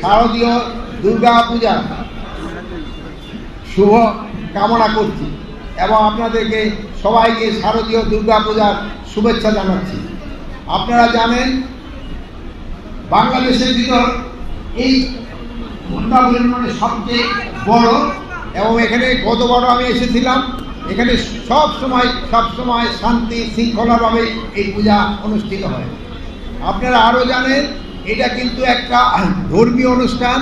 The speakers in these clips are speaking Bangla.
শারদীয় দুর্গা পূজা শুভ কামনা করছি এবং আপনাদেরকে সবাইকে শারদীয় দুর্গা পূজার শুভেচ্ছা জানাচ্ছি। আপনারা জানেন বাংলাদেশের ভিতর এই বৃন্দাবন মানে সবচেয়ে বড় এবং এখানে গতবার আমি এসেছিলাম। এখানে সব সময় শান্তি শৃঙ্খলাভাবে এই পূজা অনুষ্ঠিত হয়। আপনারা আরও জানেন এটা কিন্তু একটা ধর্মীয় অনুষ্ঠান,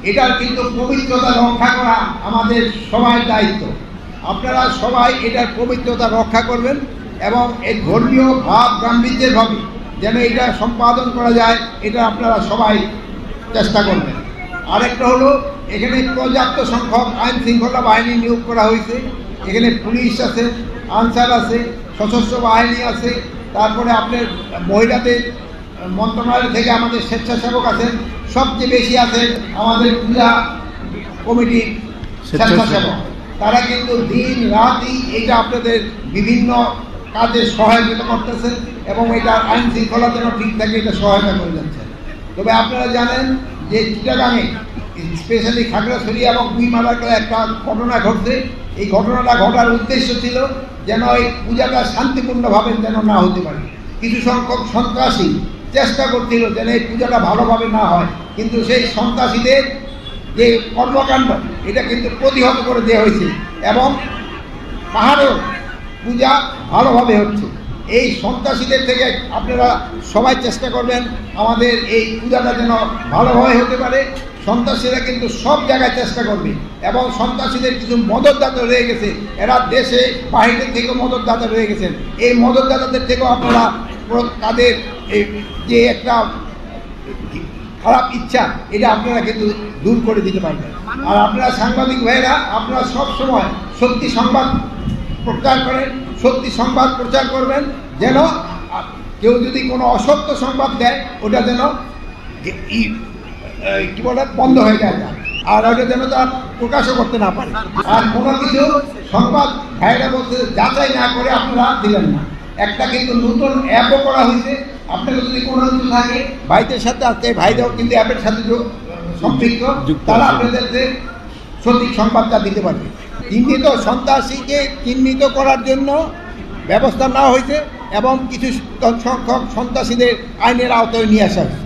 এটার কিন্তু পবিত্রতা রক্ষা করা আমাদের সবার দায়িত্ব। আপনারা সবাই এটার পবিত্রতা রক্ষা করবেন এবং এই ধর্মীয় ভাব গাম্ভীর্যভাবে যেন এটা সম্পাদন করা যায়, এটা আপনারা সবাই চেষ্টা করবেন। আরেকটা হলো এখানে পর্যাপ্ত সংখ্যক আইন শৃঙ্খলা বাহিনী নিয়োগ করা হয়েছে। এখানে পুলিশ আছে, আনসার আছে, সশস্ত্র বাহিনী আছে, তারপরে আপনার মহিলাদের মন্ত্রণালয় থেকে আমাদের স্বেচ্ছাসেবক আছেন, সবচেয়ে বেশি আছেন আমাদের পূজা কমিটির স্বেচ্ছাসেবক। তারা কিন্তু দিন রাতই এটা আপনাদের বিভিন্ন কাজে সহায়তা করতেছেন এবং এটা আইন শৃঙ্খলা যেন ঠিক থাকে এটা সহায়তা করে যাচ্ছেন। তবে আপনারা জানেন যে চিটাগাঙে স্পেশালি খাগড়াছড়ি এবং গুইমারায় একটা ঘটনা ঘটছে। এই ঘটনাটা ঘটার উদ্দেশ্য ছিল যেন এই পূজাটা শান্তিপূর্ণভাবে যেন না হতে পারে। কিছু সংখ্যক সন্ত্রাসী চেষ্টা করছিল যেন এই পূজাটা ভালোভাবে না হয়, কিন্তু সেই সন্ত্রাসীদের যে কর্মকাণ্ড এটা কিন্তু প্রতিহত করে দেওয়া হয়েছে এবং পাহাড়েও পূজা ভালোভাবে হচ্ছে। এই সন্ত্রাসীদের থেকে আপনারা সবাই চেষ্টা করবেন আমাদের এই পূজাটা যেন ভালোভাবে হতে পারে। সন্ত্রাসীরা কিন্তু সব জায়গায় চেষ্টা করবে এবং সন্ত্রাসীদের কিছু মদতদাতা রয়ে গেছে, এরা দেশে বাহিরের থেকেও মদতদাতা রয়ে গেছেন। এই মদতদাতাদের থেকেও আপনারা তাদের যে একটা খারাপ ইচ্ছা এটা আপনারা কিন্তু দূর করে দিতে পারবেন। আর আপনারা সাংবাদিক ভাইয়েরা আপনারা সব সময় সত্যি সংবাদ প্রচার করেন, সত্যি সংবাদ প্রচার করবেন, যেন কেউ যদি কোনো অসত্য সংবাদ দেয় ওটা যেন কি বলে বন্ধ হয়ে যায়, আর ওটা যেন তারা প্রকাশও করতে না পারে। আর কোনো কিছু সংবাদ ভাইরা বলতে যাচাই না করে আপনারা দিলেন না। একটা কিন্তু নতুন অ্যাপও করা হয়েছে, আপনাকে যদি কোনো কিছু থাকে ভাইদের সাথে আছে, ভাইরাও কিন্তু অ্যাপের সাথে সম্পৃক্ত, তারা আপনাদেরকে সঠিক সংবাদটা দিতে পারবে। চিহ্নিত সন্ত্রাসীকে চিহ্নিত করার জন্য ব্যবস্থা নেওয়া হয়েছে এবং কিছু সংখ্যক সন্ত্রাসীদের আইনের আওতায় নিয়ে আসা হয়েছে।